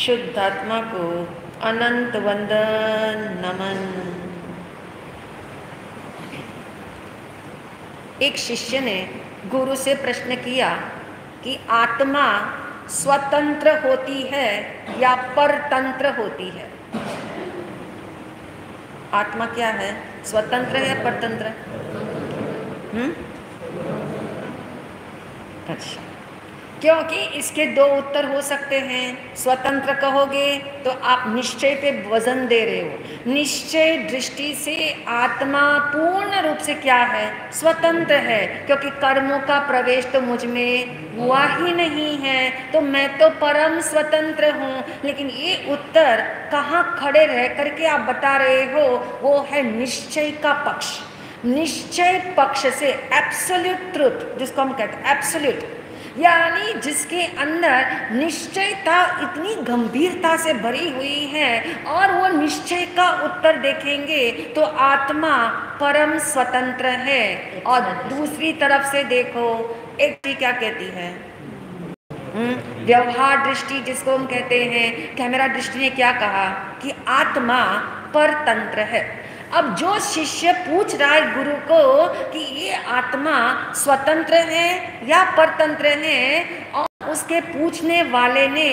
शुद्धात्मा को अनंत वंदन नमन। एक शिष्य ने गुरु से प्रश्न किया कि आत्मा स्वतंत्र होती है या परतंत्र होती है? आत्मा क्या है, स्वतंत्र है या परतंत्र? अच्छा, क्योंकि इसके दो उत्तर हो सकते हैं। स्वतंत्र कहोगे तो आप निश्चय पे वजन दे रहे हो। निश्चय दृष्टि से आत्मा पूर्ण रूप से क्या है, स्वतंत्र है, क्योंकि कर्मों का प्रवेश तो मुझ में हुआ ही नहीं है, तो मैं तो परम स्वतंत्र हूँ। लेकिन ये उत्तर कहाँ खड़े रह करके आप बता रहे हो, वो है निश्चय का पक्ष। निश्चय पक्ष से एब्सोल्यूट ट्रुथ, जिसको हम कहते हैं एब्सोल्यूट, यानी जिसके अंदर निश्चयता इतनी गंभीरता से भरी हुई है, और वो निश्चय का उत्तर देखेंगे तो आत्मा परम स्वतंत्र है। और दूसरी तरफ से देखो, एक चीज क्या कहती है, व्यवहार दृष्टि जिसको हम कहते हैं, कैमरा दृष्टि ने क्या कहा कि आत्मा परतंत्र है। अब जो शिष्य पूछ रहा है गुरु को कि ये आत्मा स्वतंत्र है या परतंत्र है, और उसके पूछने वाले ने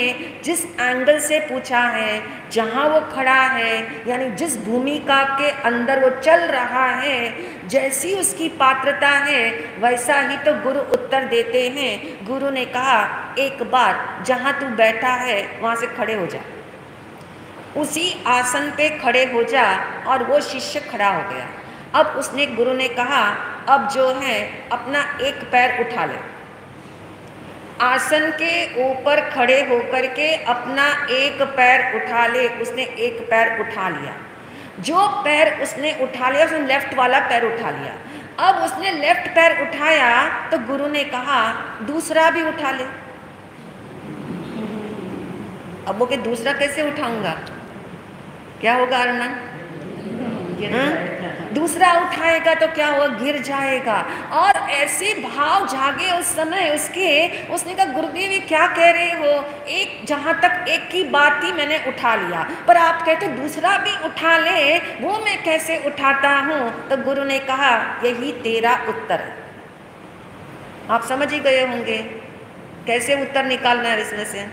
जिस एंगल से पूछा है, जहाँ वो खड़ा है, यानी जिस भूमिका के अंदर वो चल रहा है, जैसी उसकी पात्रता है, वैसा ही तो गुरु उत्तर देते हैं। गुरु ने कहा एक बार जहाँ तू बैठा है वहाँ से खड़े हो जा, उसी आसन पे खड़े हो जा। और वो शिष्य खड़ा हो गया। अब उसने, गुरु ने कहा अब जो है अपना एक पैर उठा ले, आसन के ऊपर खड़े होकर के अपना एक पैर उठा ले। उसने एक पैर उठा लिया। जो पैर उसने उठा लिया, उसने लेफ्ट वाला पैर उठा लिया। अब उसने लेफ्ट पैर उठाया तो गुरु ने कहा दूसरा भी उठा ले। अब वो कि दूसरा कैसे उठाऊंगा, क्या होगा अरुणा? दूसरा उठाएगा तो क्या होगा, गिर जाएगा। और ऐसे भाव जागे उस समय उसके। उसने कहा गुरुदेव ये क्या कह रहे हो, एक जहां तक एक की बात थी मैंने उठा लिया, पर आप कहते दूसरा भी उठा ले, वो मैं कैसे उठाता हूं? तो गुरु ने कहा यही तेरा उत्तर है। आप समझ ही गए होंगे कैसे उत्तर निकालना है इसमें से।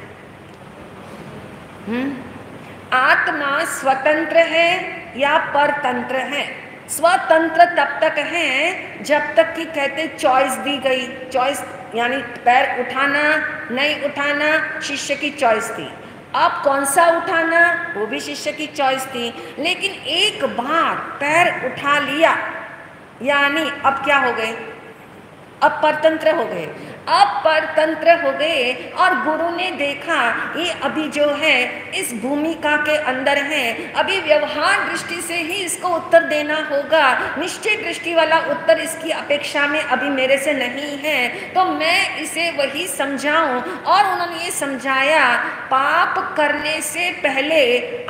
आत्मा स्वतंत्र है या परतंत्र है? स्वतंत्र तब तक है जब तक कि कहते चॉइस दी गई। चॉइस यानी पैर उठाना नहीं उठाना शिष्य की चॉइस थी। अब कौन सा उठाना, वो भी शिष्य की चॉइस थी। लेकिन एक बार पैर उठा लिया, यानी अब क्या हो गए, अब परतंत्र हो गए। अब परतंत्र हो गए और गुरु ने देखा ये अभी जो है इस भूमिका के अंदर है, अभी व्यवहार दृष्टि से ही इसको उत्तर देना होगा। निश्चय दृष्टि वाला उत्तर इसकी अपेक्षा में अभी मेरे से नहीं है, तो मैं इसे वही समझाऊं। और उन्होंने ये समझाया पाप करने से पहले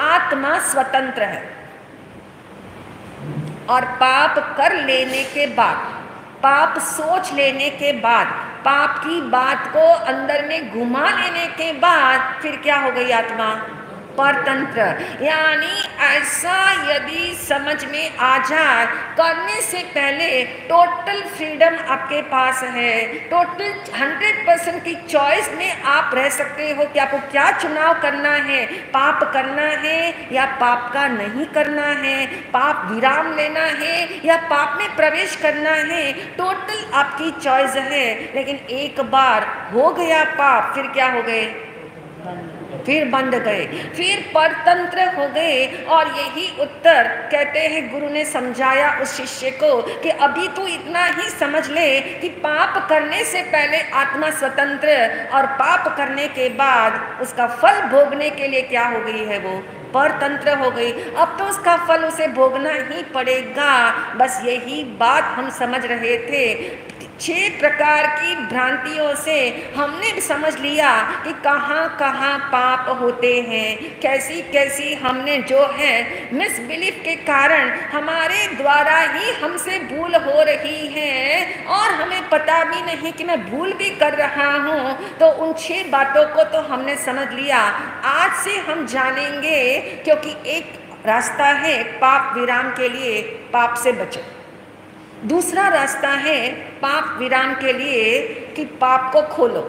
आत्मा स्वतंत्र है, और पाप कर लेने के बाद, पाप सोच लेने के बाद, पाप की बात को अंदर में घुमा लेने के बाद फिर क्या हो गई आत्मा, परतंत्र। यानी ऐसा यदि समझ में आ जाए, करने से पहले टोटल फ्रीडम आपके पास है, टोटल 100% की चॉइस में आप रह सकते हो कि आपको क्या चुनाव करना है, पाप करना है या पाप का नहीं करना है, पाप विराम लेना है या पाप में प्रवेश करना है। टोटल आपकी चॉइस है। लेकिन एक बार हो गया पाप, फिर क्या हो गए, फिर बंद गए, फिर परतंत्र हो गए। और यही उत्तर कहते हैं गुरु ने समझाया उस शिष्य को कि अभी तू इतना ही समझ ले कि पाप करने से पहले आत्मा स्वतंत्र, और पाप करने के बाद उसका फल भोगने के लिए क्या हो गई है, वो परतंत्र हो गई। अब तो उसका फल उसे भोगना ही पड़ेगा। बस यही बात हम समझ रहे थे। 6 प्रकार की भ्रांतियों से हमने समझ लिया कि कहाँ कहाँ पाप होते हैं, कैसी कैसी हमने जो है मिसबिलीफ के कारण हमारे द्वारा ही हमसे भूल हो रही है और हमें पता भी नहीं कि मैं भूल भी कर रहा हूँ। तो उन 6 बातों को तो हमने समझ लिया। आज से हम जानेंगे, क्योंकि एक रास्ता है पाप विराम के लिए, पाप से बचे। दूसरा रास्ता है पाप विराम के लिए कि पाप को खोलो।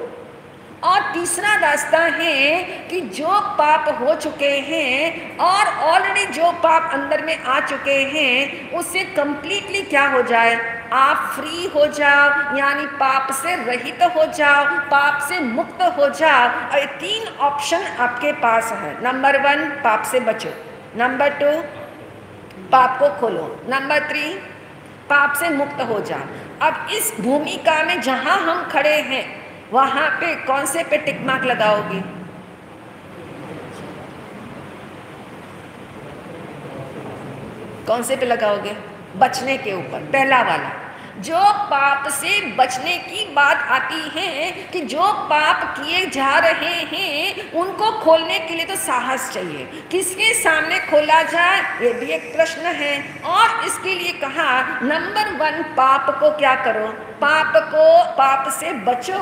और तीसरा रास्ता है कि जो पाप हो चुके हैं और ऑलरेडी जो पाप अंदर में आ चुके हैं उससे कंप्लीटली क्या हो जाए, आप फ्री हो जाओ, यानी पाप से रहित हो जाओ, पाप से मुक्त हो जाओ। और ये 3 ऑप्शन आपके पास है। नंबर 1 पाप से बचो, नंबर 2 पाप को खोलो, नंबर 3 पाप से मुक्त हो जाओ। अब इस भूमिका में जहां हम खड़े हैं वहां पे कौन से पे टिक मार्क लगाओगे? कौन से पे लगाओगे? बचने के ऊपर, पहला वाला। जो पाप से बचने की बात आती है कि जो पाप किए जा रहे हैं उनको खोलने के लिए तो साहस चाहिए। किसके सामने खोला जाए, ये भी एक प्रश्न है। और इसके लिए कहा नंबर 1 पाप को क्या करो, पाप से बचो।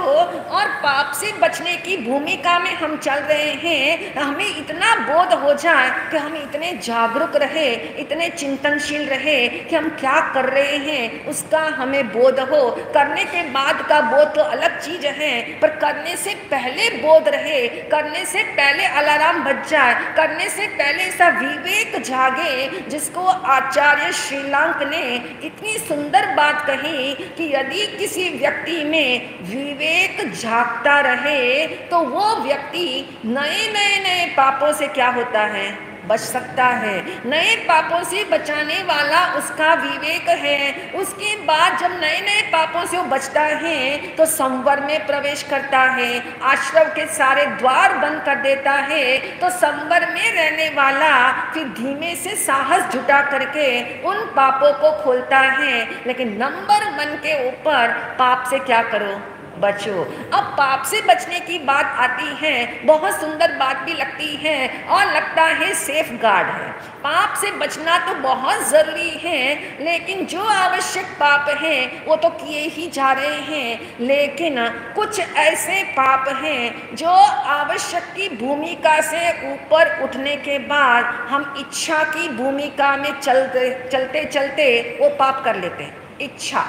और पाप से बचने की भूमिका में हम चल रहे हैं, हमें इतना बोध हो जाए कि हम इतने जागरूक रहे, इतने चिंतनशील रहे कि हम क्या कर रहे हैं उसका हमें बोध हो। करने के बाद का बोध तो अलग चीज है, पर करने से पहले बोध रहे, करने से पहले अलार्म बज जाए, करने से पहले ऐसा विवेक जागे, जिसको आचार्य श्रीलांक ने इतनी सुंदर बात कही कि यदि किसी व्यक्ति में विवेक जागता रहे तो वो व्यक्ति नए पापों से क्या होता है, बच सकता है। नए पापों से बचाने वाला उसका विवेक है। उसके बाद जब नए पापों से वो बचता है तो संवर में प्रवेश करता है, आश्रम के सारे द्वार बंद कर देता है। तो संवर में रहने वाला फिर धीमे से साहस जुटा करके उन पापों को खोलता है। लेकिन नंबर 1 के ऊपर पाप से क्या करो, बचो। अब पाप से बचने की बात आती है, बहुत सुंदर बात भी लगती है और लगता है सेफ गार्ड है। पाप से बचना तो बहुत ज़रूरी है, लेकिन जो आवश्यक पाप हैं वो तो किए ही जा रहे हैं। लेकिन कुछ ऐसे पाप हैं जो आवश्यक की भूमिका से ऊपर उठने के बाद हम इच्छा की भूमिका में चलते चलते वो पाप कर लेते हैं। इच्छा,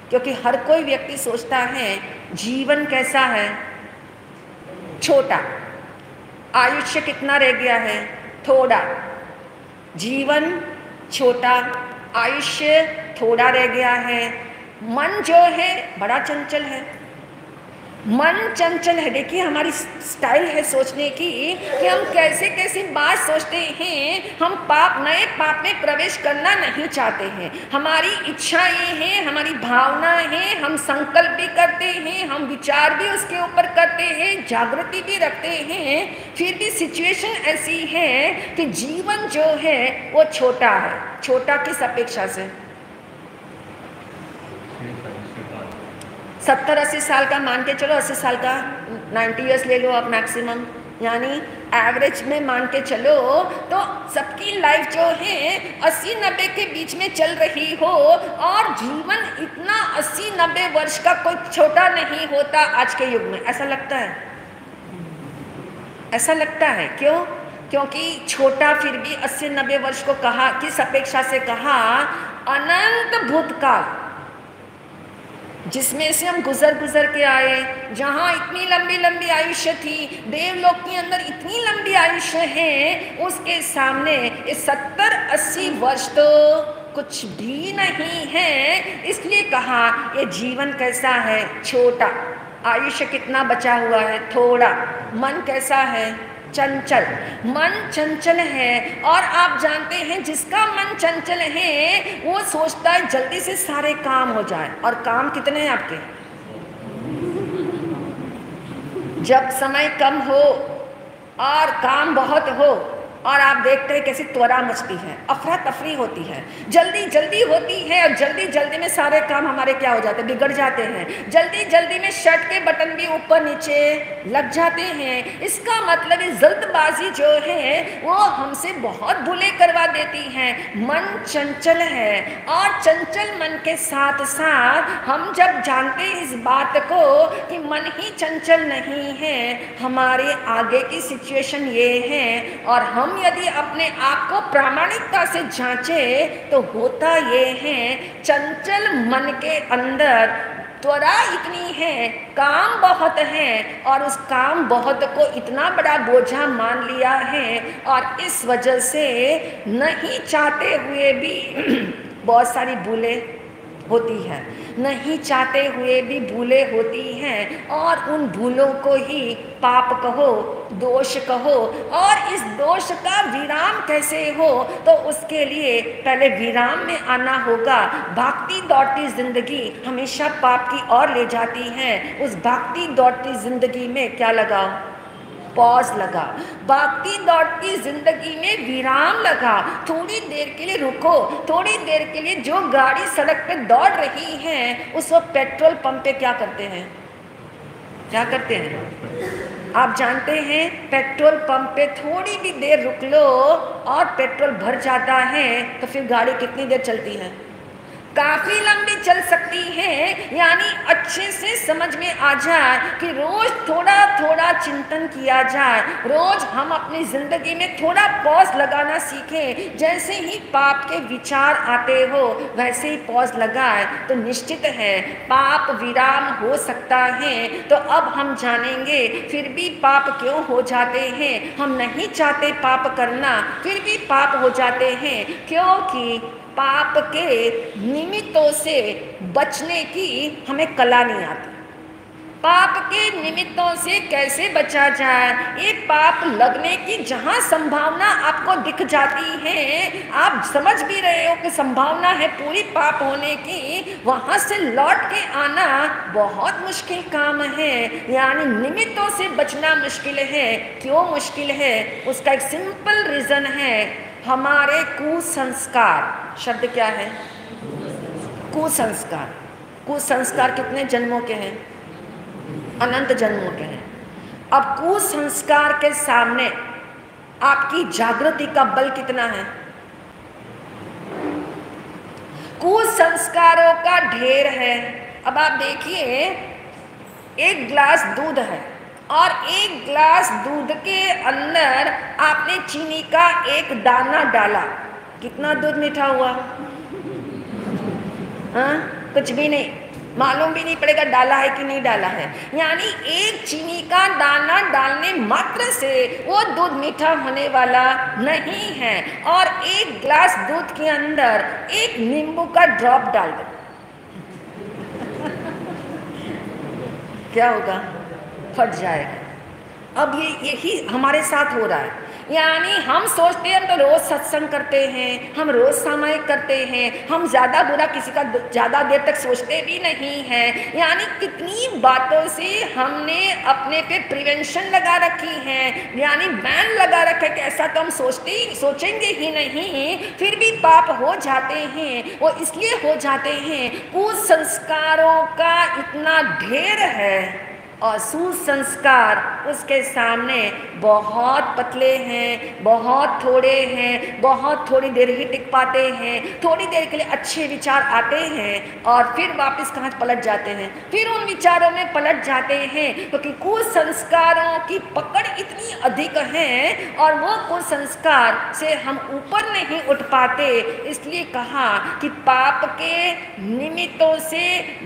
क्योंकि हर कोई व्यक्ति सोचता है जीवन कैसा है, छोटा, आयुष्य कितना रह गया है, थोड़ा। जीवन छोटा, आयुष्य थोड़ा रह गया है। मन जो है बड़ा चंचल है, मन चंचल है। देखिए हमारी स्टाइल है सोचने की कि हम कैसे कैसे बात सोचते हैं। हम नए पाप में प्रवेश करना नहीं चाहते हैं। हमारी इच्छाएं हैं, हमारी भावना है, हम संकल्प भी करते हैं, हम विचार भी उसके ऊपर करते हैं, जागृति भी रखते हैं। फिर भी सिचुएशन ऐसी है कि जीवन जो है वो छोटा है। छोटा किस अपेक्षा से? 70-80 साल का मान के चलो, 80 साल का, 90 ईयर्स ले लो आप मैक्सिमम, यानी एवरेज में मान के चलो तो सबकी लाइफ जो है 80-90 के बीच में चल रही हो। और जीवन इतना 80-90 वर्ष का कोई छोटा नहीं होता आज के युग में, ऐसा लगता है। ऐसा लगता है क्यों? क्योंकि छोटा फिर भी 80-90 वर्ष को कहा, किस अपेक्षा से कहा? अनंत भूतकाल जिसमें से हम गुजर के आए, जहाँ इतनी लंबी लंबी आयुष्य थी, देवलोक के अंदर इतनी लंबी आयुष्य है, उसके सामने ये 70-80 वर्ष तो कुछ भी नहीं है। इसलिए कहा ये जीवन कैसा है, छोटा। आयुष्य कितना बचा हुआ है, थोड़ा। मन कैसा है, चंचल। मन चंचल है। और आप जानते हैं जिसका मन चंचल है वो सोचता है जल्दी से सारे काम हो जाए। और काम कितने हैं आपके? जब समय कम हो और काम बहुत हो और आप देखते हैं कैसी त्वरा मचती है, अफरा तफरी होती है, जल्दी जल्दी होती है और जल्दी जल्दी में सारे काम हमारे क्या हो जाते हैं, बिगड़ जाते हैं। जल्दी जल्दी में शर्ट के बटन भी ऊपर नीचे लग जाते हैं। इसका मतलब है जल्दबाजी जो है वो हमसे बहुत भूले करवा देती है। मन चंचल है और चंचल मन के साथ साथ हम जब जानते हैं इस बात को कि मन ही चंचल नहीं है, हमारे आगे की सिचुएशन ये है, और हम यदि अपने आप को प्रामाणिकता से जांचे तो होता ये है चंचल मन के अंदर त्वरा इतनी है, काम बहुत है, और उस काम बहुत को इतना बड़ा बोझा मान लिया है, और इस वजह से नहीं चाहते हुए भी बहुत सारी भूलें होती है, नहीं चाहते हुए भी भूलें होती हैं, और उन भूलों को ही पाप कहो, दोष कहो। और इस दोष का विराम कैसे हो, तो उसके लिए पहले विराम में आना होगा। भागती दौड़ती जिंदगी हमेशा पाप की ओर ले जाती है। उस भागती दौड़ती जिंदगी में क्या लगाओ, पॉज लगा। भागती दौड़ती जिंदगी में विराम लगा, थोड़ी देर के लिए रुको। थोड़ी देर के लिए जो गाड़ी सड़क पे दौड़ रही है उस वक्त पेट्रोल पंप पे क्या करते हैं, क्या करते हैं आप जानते हैं? पेट्रोल पंप पे थोड़ी भी देर रुक लो और पेट्रोल भर जाता है तो फिर गाड़ी कितनी देर चलती है, काफी लंबी चल सकती है। यानी अच्छे से समझ में आ जाए कि रोज थोड़ा थोड़ा चिंतन किया जाए, रोज हम अपनी जिंदगी में थोड़ा पॉज लगाना सीखें। जैसे ही पाप के विचार आते हो वैसे ही पॉज लगाए तो निश्चित है पाप विराम हो सकता है। तो अब हम जानेंगे फिर भी पाप क्यों हो जाते हैं। हम नहीं चाहते पाप करना, फिर भी पाप हो जाते हैं, क्योंकि पाप के निमित्तों से बचने की हमें कला नहीं आती। पाप के निमित्तों से कैसे बचा जाए, ये पाप लगने की जहाँ संभावना आपको दिख जाती है, आप समझ भी रहे हो कि संभावना है पूरी पाप होने की, वहाँ से लौट के आना बहुत मुश्किल काम है। यानी निमित्तों से बचना मुश्किल है। क्यों मुश्किल है? उसका एक सिंपल रीज़न है, हमारे कुसंस्कार। शब्द क्या है? कुसंस्कार। कुसंस्कार कितने जन्मों के हैं? अनंत जन्मों के हैं। अब कुसंस्कार के सामने आपकी जागृति का बल कितना है? कुसंस्कारों का ढेर है। अब आप देखिए, एक गिलास दूध है और एक गिलास दूध के अंदर आपने चीनी का एक दाना डाला, कितना दूध मीठा हुआ? हाँ, कुछ भी नहीं, मालूम भी नहीं पड़ेगा डाला है कि नहीं डाला है। यानी एक चीनी का दाना डालने मात्र से वो दूध मीठा होने वाला नहीं है। और एक गिलास दूध के अंदर एक नींबू का ड्रॉप डाल दो, क्या होगा? फट जाएगा। अब यही हमारे साथ हो रहा है। यानी हम सोचते हैं, हम तो रोज सत्संग करते हैं, हम रोज सामायिक करते हैं, हम ज़्यादा बुरा किसी का ज़्यादा देर तक सोचते भी नहीं हैं। यानी कितनी बातों से हमने अपने पे प्रिवेंशन लगा रखी है, यानी बैन लगा रखा है कि ऐसा तो हम सोचेंगे ही नहीं, फिर भी पाप हो जाते हैं। वो इसलिए हो जाते हैं, कुसंस्कारों का इतना ढेर है और सुसंस्कार उसके सामने बहुत पतले हैं, बहुत थोड़े हैं, बहुत थोड़ी देर ही टिक पाते हैं। थोड़ी देर के लिए अच्छे विचार आते हैं और फिर वापस कहाँ पलट जाते हैं, फिर उन विचारों में पलट जाते हैं, क्योंकि कुसंस्कारों की पकड़ इतनी अधिक है और वो कुसंस्कार से हम ऊपर नहीं उठ पाते। इसलिए कहा कि पाप के निमित्तों से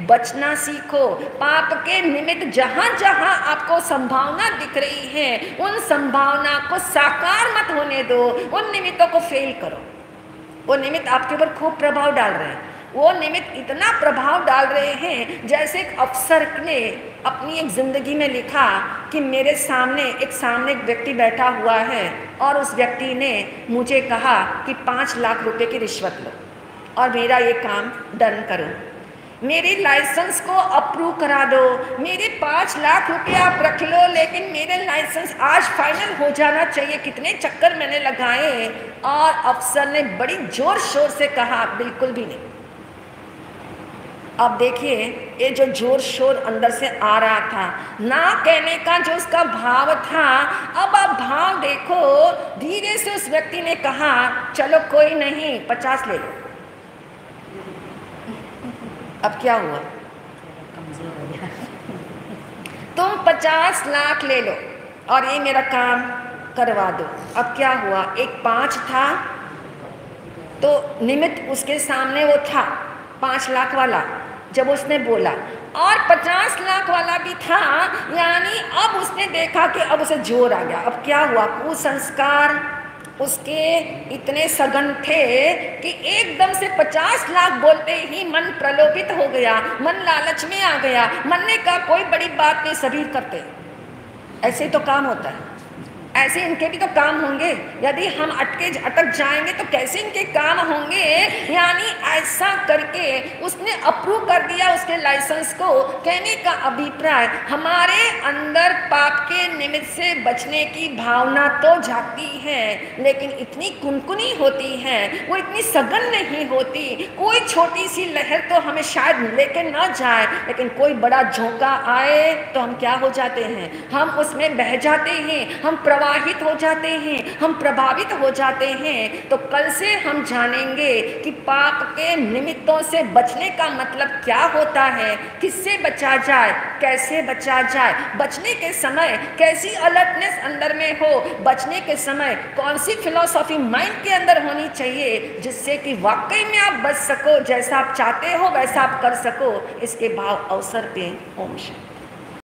बचना सीखो। पाप के निमित्त जहाँ जहां आपको संभावना दिख रही है, उन संभावना को साकार मत होने दो, उन निमित्तों को फेल करो। वो निमित्त आपके ऊपर खूब प्रभाव डाल रहे हैं, वो निमित्त इतना प्रभाव डाल रहे हैं जैसे एक अफसर ने अपनी एक जिंदगी में लिखा कि मेरे सामने एक व्यक्ति बैठा हुआ है और उस व्यक्ति ने मुझे कहा कि 5 लाख रुपए की रिश्वत लो और मेरा ये काम डन करो। मेरे लाइसेंस को अप्रूव करा दो, मेरे 5 लाख रुपए आप रख लो, लेकिन मेरे लाइसेंस आज फाइनल हो जाना चाहिए। कितने चक्कर मैंने लगाए और अफसर ने बड़ी जोर शोर से कहा बिल्कुल भी नहीं। अब देखिए ये जो जोर शोर अंदर से आ रहा था, ना कहने का जो उसका भाव था, अब आप भाव देखो। धीरे से उस व्यक्ति ने कहा चलो कोई नहीं 50 ले लो। अब क्या हुआ? तुम 50 लाख ले लो और ये मेरा काम करवा दो। अब क्या हुआ? एक 5 था तो निमित्त उसके सामने वो था 5 लाख वाला, जब उसने बोला, और 50 लाख वाला भी था, यानी अब उसने देखा कि अब उसे जोर आ गया। अब क्या हुआ? कुसंस्कार उसके इतने सघन थे कि एकदम से 50 लाख बोलते ही मन प्रलोभित हो गया, मन लालच में आ गया। मन ने कहा कोई बड़ी बात नहीं, सभी करते, ऐसे तो काम होता है, ऐसे इनके भी तो काम होंगे। यदि हम अटक जाएंगे तो कैसे इनके काम होंगे? यानी ऐसा करके उसने अप्रूव कर दिया उसके लाइसेंस को। कहने का अभिप्राय, हमारे अंदर पाप के निमित्त से बचने की भावना तो जागती है, लेकिन इतनी कुनकुनी होती है, वो इतनी सघन नहीं होती। कोई छोटी सी लहर तो हमें शायद लेके ना जाए, लेकिन कोई बड़ा झोंका आए तो हम क्या हो जाते हैं? हम उसमें बह जाते हैं, हम प्रवाहित हो जाते हैं, हम प्रभावित हो जाते हैं। तो कल से हम जानेंगे कि पाप के निमित्तों से बचने का मतलब क्या होता है, किससे बचा जाए, कैसे बचा जाए, बचने के समय कैसी अलर्टनेस अंदर में हो, बचने के समय कौन सी फिलॉसफी माइंड के अंदर होनी चाहिए, जिससे कि वाकई में आप बच सको, जैसा आप चाहते हो वैसा आप कर सको। इसके भाव अवसर पे ओम शांति।